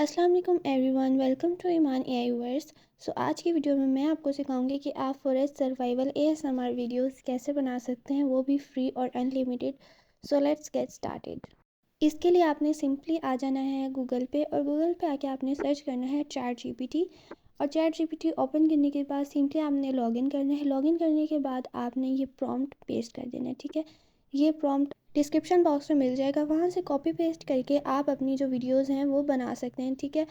अस्सलाम वालेकुम everyone, welcome to Iman AI verse. आज की वीडियो में मैं आपको सिखाऊंगी कि आप फॉरेस्ट सर्वाइवल एएसएमआर वीडियोस कैसे बना सकते हैं, वो भी फ्री और अनलिमिटेड। Let's get started. इसके लिए आपने सिंपली आ जाना है गूगल पे, और गूगल पे आके आपने सर्च करना है चैट जीपीटी। और चैट जीपीटी ओपन करने के बाद सिंपली आपने लॉगिन करना है। लॉगिन करने के बाद आपने ये प्रॉम्प्ट पेस्ट कर देना है, ठीक है। ये प्रॉम्प्ट डिस्क्रिप्शन बॉक्स में मिल जाएगा, वहाँ से कॉपी पेस्ट करके आप अपनी जो वीडियोस हैं वो बना सकते हैं, ठीक है।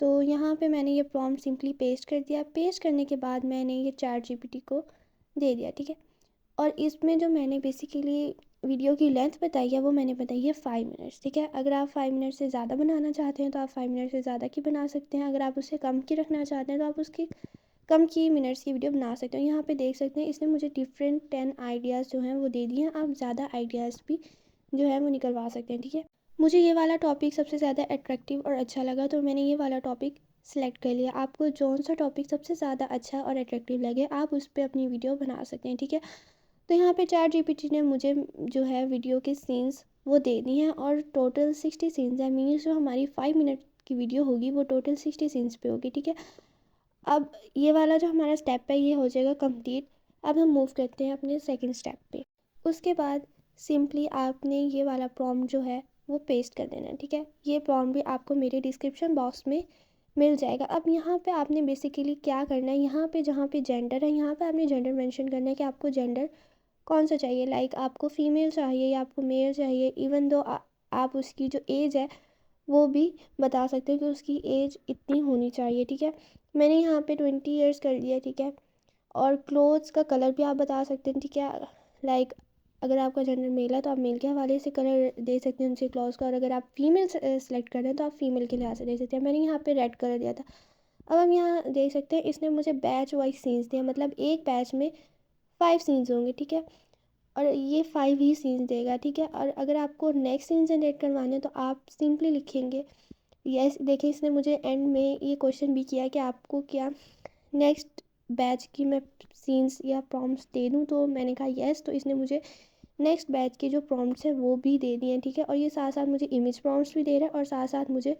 तो यहाँ पे मैंने ये प्रॉम्प्ट सिंपली पेस्ट कर दिया। पेस्ट करने के बाद मैंने ये चैट जीपीटी को दे दिया, ठीक है। और इसमें जो मैंने बेसिकली वीडियो की लेंथ बताई है वो मैंने बताई है 5 मिनट्स, ठीक है। अगर आप 5 मिनट से ज़्यादा बनाना चाहते हैं तो आप 5 मिनट से ज़्यादा की बना सकते हैं। अगर आप उससे कम की रखना चाहते हैं तो आप उसकी कम की मिनट्स की वीडियो बना सकते हो। यहाँ पे देख सकते हैं इसने मुझे डिफरेंट 10 आइडियाज़ जो हैं वो दे दिए हैं। आप ज़्यादा आइडियाज़ भी जो है वो निकलवा सकते हैं, ठीक है। मुझे ये वाला टॉपिक सबसे ज़्यादा अट्रैक्टिव और अच्छा लगा, तो मैंने ये वाला टॉपिक सेलेक्ट कर लिया। आपको जौन सा टॉपिक सबसे ज़्यादा अच्छा और अट्रैक्टिव लगे आप उस पर अपनी वीडियो बना सकते हैं, ठीक है। तो यहाँ पे चैट जीपीटी ने मुझे जो है वीडियो के सीन्स वो दे दी हैं, और टोटल 60 सीन्स हैं। मीन्स जो हमारी 5 मिनट की वीडियो होगी वो टोटल 60 सीन्स पे होगी, ठीक है। अब ये वाला जो हमारा स्टेप है ये हो जाएगा कंप्लीट। अब हम मूव करते हैं अपने सेकंड स्टेप पे। उसके बाद सिंपली आपने ये वाला प्रॉम्प्ट जो है वो पेस्ट कर देना है, ठीक है। ये प्रॉम्प्ट भी आपको मेरे डिस्क्रिप्शन बॉक्स में मिल जाएगा। अब यहाँ पे आपने बेसिकली क्या करना है, यहाँ पे जहाँ पे जेंडर है यहाँ पे आपने जेंडर मेंशन करना है कि आपको जेंडर कौन सा चाहिए। लाइक आपको फ़ीमेल चाहिए या आपको मेल चाहिए। इवन दो आप उसकी जो एज है वो भी बता सकते हो कि उसकी एज इतनी होनी चाहिए, ठीक है। मैंने यहाँ पे 20 ईयर्स कर दिया, ठीक है। और क्लोथ्स का कलर भी आप बता सकते हैं, ठीक है। लाइक अगर आपका जेंडर मेल है तो आप मेल के हवाले से कलर दे सकते हैं उनके क्लॉथ्स का, और अगर आप फीमेल सेलेक्ट कर रहे हैं तो आप फीमेल के लिहाज से दे सकते हैं। मैंने यहाँ पे रेड कलर दिया था। अब हम यहाँ देख सकते हैं इसने मुझे बैच वाइज सीन्स दिए, मतलब एक बैच में 5 सीन्स होंगे, ठीक है। और ये 5 ही सीन्स देगा, ठीक है। और अगर आपको नेक्स्ट सीन जनरेट करवाने हैं तो आप सिंपली लिखेंगे यस। देखिए इसने मुझे एंड में ये क्वेश्चन भी किया कि आपको क्या नेक्स्ट बैच की मैं सीन्स या प्रॉम्प्ट्स दे दूँ, तो मैंने कहा यस। तो इसने मुझे नेक्स्ट बैच के जो प्रॉम्प्ट्स हैं वो भी दे दिए हैं, ठीक है। और ये साथ साथ मुझे इमेज प्रॉम्प्ट्स भी दे रहा है और साथ साथ मुझे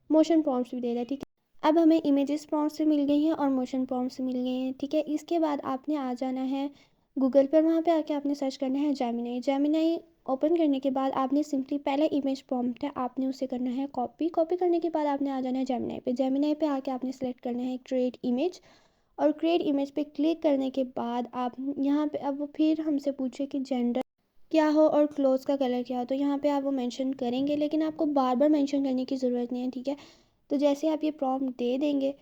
मोशन प्रॉम्प्ट्स भी दे रहा है, ठीक है। अब हमें इमेजेस प्रॉम्प्ट्स से मिल गई हैं और मोशन प्रॉम्प्ट्स से मिल गई हैं, ठीक है। इसके बाद आपने आ जाना है गूगल पर। वहाँ पे आके आपने सर्च करना है जेमिनाई। जेमिनाई ओपन करने के बाद आपने सिंपली पहले इमेज प्रॉम्प्ट है आपने उसे करना है कॉपी। कॉपी करने के बाद आपने आ जाना है जेमिनाई पे। जेमिनाई पे आके आपने सेलेक्ट करना है क्रिएट इमेज, और क्रिएट इमेज पे क्लिक करने के बाद आप यहाँ पे अब वो फिर हमसे पूछे कि जेंडर क्या हो और क्लोथ्स का कलर क्या हो, तो यहाँ पे आप वो मेंशन करेंगे, लेकिन आपको बार बार मेंशन करने की ज़रूरत नहीं है, ठीक है। तो जैसे आप ये प्रॉम्प्ट दे देंगे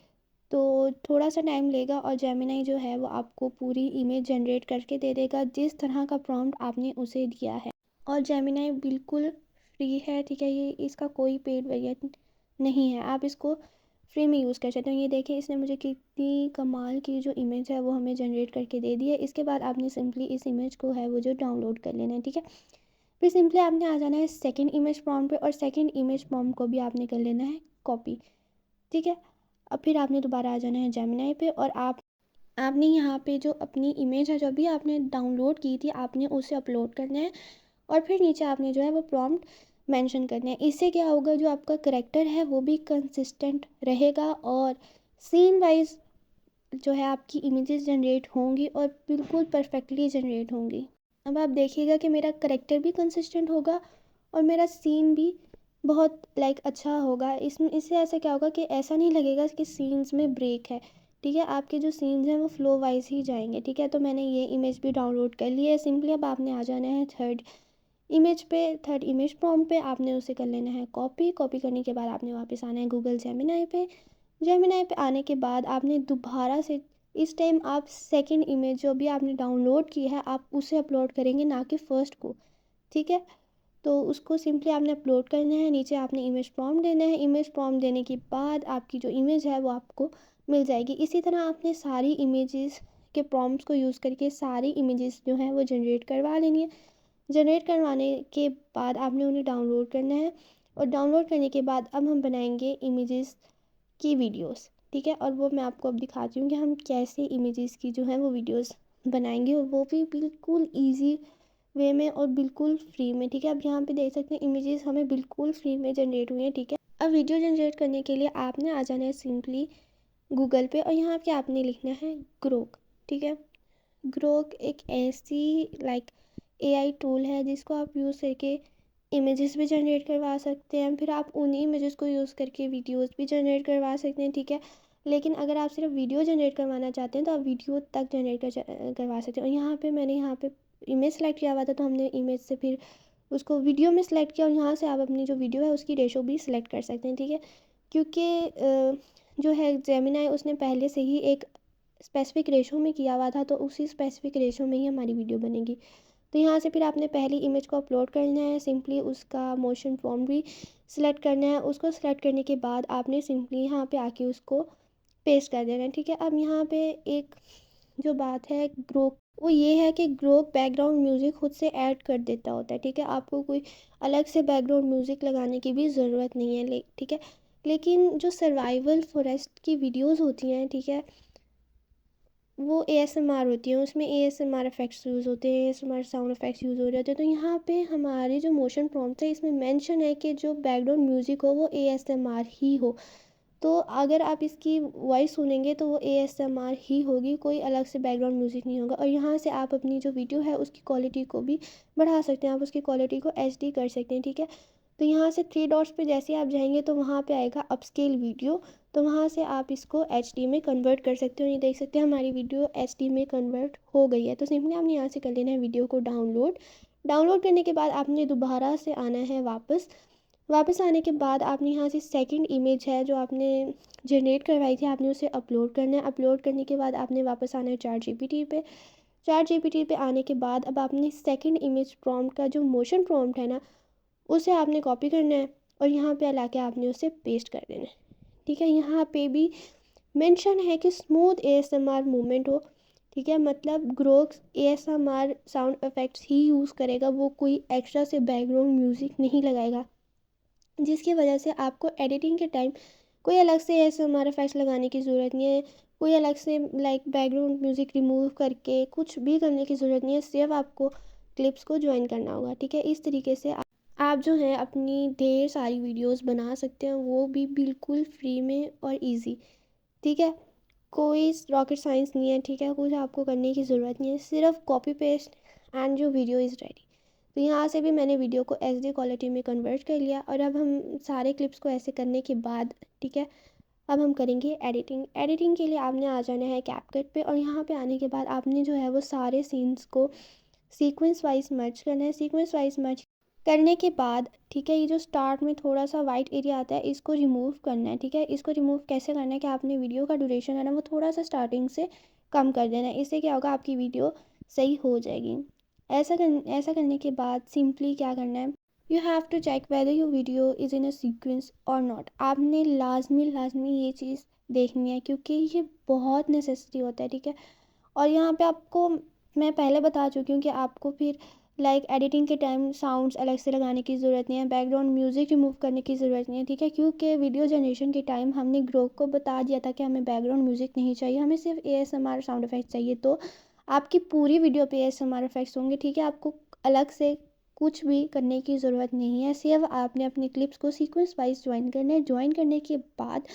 तो थोड़ा सा टाइम लेगा और जेमिनाई जो है वो आपको पूरी इमेज जनरेट करके दे देगा जिस तरह का प्रॉम्प्ट आपने उसे दिया है। और जेमिनाई बिल्कुल फ्री है, ठीक है। ये इसका कोई पेड वेरिएंट नहीं है, आप इसको फ्री में यूज़ कर सकते हो। ये देखिए इसने मुझे कितनी कमाल की जो इमेज है वो हमें जनरेट करके दे दी है। इसके बाद आपने सिंपली इस इमेज को है वो जो डाउनलोड कर लेना है, ठीक है। फिर सिंपली आपने आ जाना है सेकंड इमेज प्रॉम्प्ट पे, और सेकंड इमेज प्रॉम्प्ट को भी आपने कर लेना है कॉपी, ठीक है। अब फिर आपने दोबारा आ जाना है जेमिनाई पे, और आपने यहाँ पे जो अपनी इमेज है जो भी आपने डाउनलोड की थी आपने उसे अपलोड करना है, और फिर नीचे आपने जो है वो प्रॉम्प्ट मेंशन करना है। इससे क्या होगा, जो आपका करेक्टर है वो भी कंसिस्टेंट रहेगा, और सीन वाइज जो है आपकी इमेजेस जनरेट होंगी और बिल्कुल परफेक्टली जनरेट होंगी। अब आप देखिएगा कि मेरा करेक्टर भी कंसिस्टेंट होगा और मेरा सीन भी बहुत अच्छा होगा। इसमें इससे ऐसा क्या होगा कि ऐसा नहीं लगेगा कि सीन्स में ब्रेक है, ठीक है। आपके जो सीन्स हैं वो फ्लो वाइज ही जाएंगे, ठीक है। तो मैंने ये इमेज भी डाउनलोड कर ली है। सिंपली अब आपने आ जाना है थर्ड इमेज पे। थर्ड इमेज प्रॉम्प्ट पे आपने उसे कर लेना है कॉपी। कॉपी करने के बाद आपने वापस आना है गूगल जेमिनाई पे। जेमिनाई पे आने के बाद आपने दोबारा से इस टाइम आप सेकंड इमेज जो भी आपने डाउनलोड की है आप उसे अपलोड करेंगे, ना कि फ़र्स्ट को, ठीक है। तो उसको सिंपली आपने अपलोड करना है। नीचे आपने इमेज प्रॉम्प्ट देना है। इमेज प्रॉम्प्ट देने के बाद आपकी जो इमेज है वो आपको मिल जाएगी। इसी तरह आपने सारी इमेजेस के प्रॉम्प्ट्स को यूज़ करके सारी इमेजेस जो हैं वो जनरेट करवा लेनी है। जनरेट करवाने के बाद आपने उन्हें डाउनलोड करना है, और डाउनलोड करने के बाद अब हम बनाएंगे इमेजेस की वीडियोस, ठीक है। और वो मैं आपको अब दिखाती हूँ कि हम कैसे इमेजेस की जो है वो वीडियोस बनाएंगे, और वो भी बिल्कुल इजी वे में और बिल्कुल फ्री में, ठीक है। अब यहाँ पे देख सकते हैं इमेजेस हमें बिल्कुल फ्री में जनरेट हुई हैं, ठीक है। अब वीडियो जनरेट करने के लिए आपने आ जाना है सिंपली गूगल पे और यहाँ पे आपने लिखना है ग्रोक। ठीक है, ग्रोक एक ऐसी एआई टूल है जिसको आप यूज़ करके इमेजेस भी जनरेट करवा सकते हैं, फिर आप उन्हीं इमेजेस को यूज़ करके वीडियोस भी जनरेट करवा सकते हैं। ठीक है, लेकिन अगर आप सिर्फ वीडियो जनरेट करवाना चाहते हैं तो आप वीडियो तक जनरेट करवा सकते हैं। और मैंने यहाँ पे इमेज सेलेक्ट किया हुआ था, तो हमने इमेज से फिर उसको वीडियो में सेलेक्ट किया, और यहाँ से आप अपनी जो वीडियो है उसकी रेशो भी सिलेक्ट कर सकते हैं। ठीक है, क्योंकि जो है जेमिनाई उसने पहले से ही एक स्पेसिफिक रेशो में किया हुआ था, तो उसी स्पेसिफिक रेशो में ही हमारी वीडियो बनेगी। तो यहाँ से फिर आपने पहली इमेज को अपलोड करना है, सिंपली उसका मोशन फॉर्म भी सिलेक्ट करना है। उसको सिलेक्ट करने के बाद आपने सिंपली यहाँ पे आके उसको पेस्ट कर देना है। ठीक है, अब यहाँ पे एक जो बात है ग्रोक, वो ये है कि ग्रोक बैकग्राउंड म्यूज़िक खुद से ऐड कर देता होता है। ठीक है, आपको कोई अलग से बैकग्राउंड म्यूज़िक लगाने की भी ज़रूरत नहीं है। ठीक है, लेकिन जो सर्वाइवल फॉरेस्ट की वीडियोस होती हैं, ठीक है, वो ASMR होती हैं, उसमें ASMR इफ़ेक्ट्स यूज़ होते हैं, ASMR साउंड इफ़ेक्ट्स यूज़ हो जाते हैं। तो यहाँ पे हमारे जो मोशन प्रॉम्प्ट है इसमें मेंशन है कि जो बैकग्राउंड म्यूज़िक हो वो ASMR ही हो। तो अगर आप इसकी वॉइस सुनेंगे तो वो ASMR ही होगी, कोई अलग से बैकग्राउंड म्यूज़िक नहीं होगा। और यहाँ से आप अपनी जो वीडियो है उसकी क्वालिटी को भी बढ़ा सकते हैं, आप उसकी क्वालिटी को HD कर सकते हैं। ठीक है, तो यहाँ से 3 डॉट्स पे जैसे आप जाएंगे तो वहाँ पे आएगा अपस्केल वीडियो, तो वहाँ से आप इसको HD में कन्वर्ट कर सकते हो। ये देख सकते हैं हमारी वीडियो HD में कन्वर्ट हो गई है। तो सिंपली आपने यहाँ से कर लेना है वीडियो को डाउनलोड करने के बाद आपने दोबारा से आना है वापस आने के बाद आपने यहाँ से सेकंड इमेज है जो आपने जनरेट करवाई थी, आपने उसे अपलोड करना है। अपलोड करने के बाद आपने वापस आना है चैट जीपीटी पे आने के बाद अब आपने सेकंड इमेज प्रॉम्प्ट का जो मोशन प्रॉम्प्ट है ना, उसे आपने कॉपी करना है और यहाँ पे ला के आपने उसे पेस्ट कर देना है। ठीक है, यहाँ पे भी मेंशन है कि स्मूथ ASMR मूवमेंट हो। ठीक है, मतलब ग्रोक ASMR साउंड इफ़ेक्ट्स ही यूज़ करेगा, वो कोई एक्स्ट्रा से बैकग्राउंड म्यूज़िक नहीं लगाएगा, जिसकी वजह से आपको एडिटिंग के टाइम कोई अलग से ASMR इफ़ेक्ट्स लगाने की ज़रूरत नहीं है, कोई अलग से बैकग्राउंड म्यूज़िक रिमूव करके कुछ भी करने की ज़रूरत नहीं है, सिर्फ आपको क्लिप्स को ज्वाइन करना होगा। ठीक है, इस तरीके से आप जो है अपनी ढेर सारी वीडियोस बना सकते हैं, वो भी बिल्कुल फ्री में और इजी। ठीक है, कोई रॉकेट साइंस नहीं है। ठीक है, कुछ आपको करने की ज़रूरत नहीं है, सिर्फ कॉपी पेस्ट एंड जो वीडियो इज़ रेडी। तो यहाँ से भी मैंने वीडियो को HD क्वालिटी में कन्वर्ट कर लिया, और अब हम सारे क्लिप्स को ऐसे करने के बाद, ठीक है, अब हम करेंगे एडिटिंग के लिए आपने आ जाना है कैपकट पे, और यहाँ पे आने के बाद आपने जो है वो सारे सीन्स को सीक्वेंस वाइज मर्ज करना है। सीक्वेंस वाइज मर्ज करने के बाद, ठीक है, ये जो स्टार्ट में थोड़ा सा वाइट एरिया आता है इसको रिमूव करना है। ठीक है, इसको रिमूव कैसे करना है कि आपने वीडियो का ड्यूरेशन है ना वो थोड़ा सा स्टार्टिंग से कम कर देना है, इससे क्या होगा आपकी वीडियो सही हो जाएगी। ऐसा करने के बाद सिंपली क्या करना है, you have to check whether your video is in a sequence और नॉट। आपने लाजमी ये चीज़ देखनी है, क्योंकि ये बहुत नेसेसरी होता है। ठीक है, और यहाँ पे आपको मैं पहले बता चुकी हूँ कि आपको फिर एडिटिंग के टाइम साउंड्स अलग से लगाने की ज़रूरत नहीं है, बैकग्राउंड म्यूज़िक रिमूव करने की ज़रूरत नहीं है। ठीक है, क्योंकि वीडियो जनरेशन के टाइम हमने ग्रोक को बता दिया था कि हमें बैकग्राउंड म्यूज़िक नहीं चाहिए, हमें सिर्फ ASMR साउंड इफ़ेक्ट चाहिए। तो आपकी पूरी वीडियो पे ASMR इफ़ेक्ट्स होंगे। ठीक है, आपको अलग से कुछ भी करने की ज़रूरत नहीं है, सिर्फ आपने अपने क्लिप्स को सीक्वेंस वाइज ज्वाइन करना है। ज्वाइन करने के बाद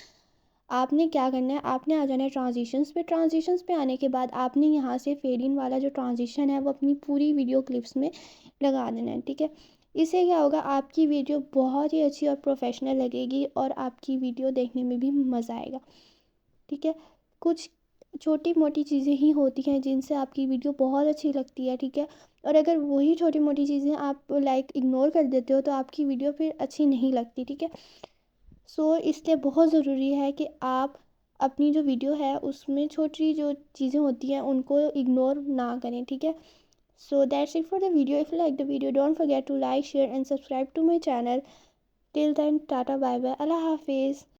आपने क्या करना है, आपने आ जाना है ट्रांजिशंस पे आने के बाद आपने यहाँ से फेड इन वाला जो ट्रांजिशन है वो अपनी पूरी वीडियो क्लिप्स में लगा देना है। ठीक है, इससे क्या होगा, आपकी वीडियो बहुत ही अच्छी और प्रोफेशनल लगेगी और आपकी वीडियो देखने में भी मज़ा आएगा। ठीक है, कुछ छोटी मोटी चीज़ें ही होती हैं जिनसे आपकी वीडियो बहुत अच्छी लगती है। ठीक है, और अगर वही छोटी मोटी चीज़ें आप इग्नोर कर देते हो तो आपकी वीडियो फिर अच्छी नहीं लगती। ठीक है, इसलिए बहुत ज़रूरी है कि आप अपनी जो वीडियो है उसमें छोटी जो चीज़ें होती हैं उनको इग्नोर ना करें। ठीक है, so that's it for the video. If you like the video don't forget to like share and subscribe to my channel. Till then tata bye bye, अल्लाह हाफिज़।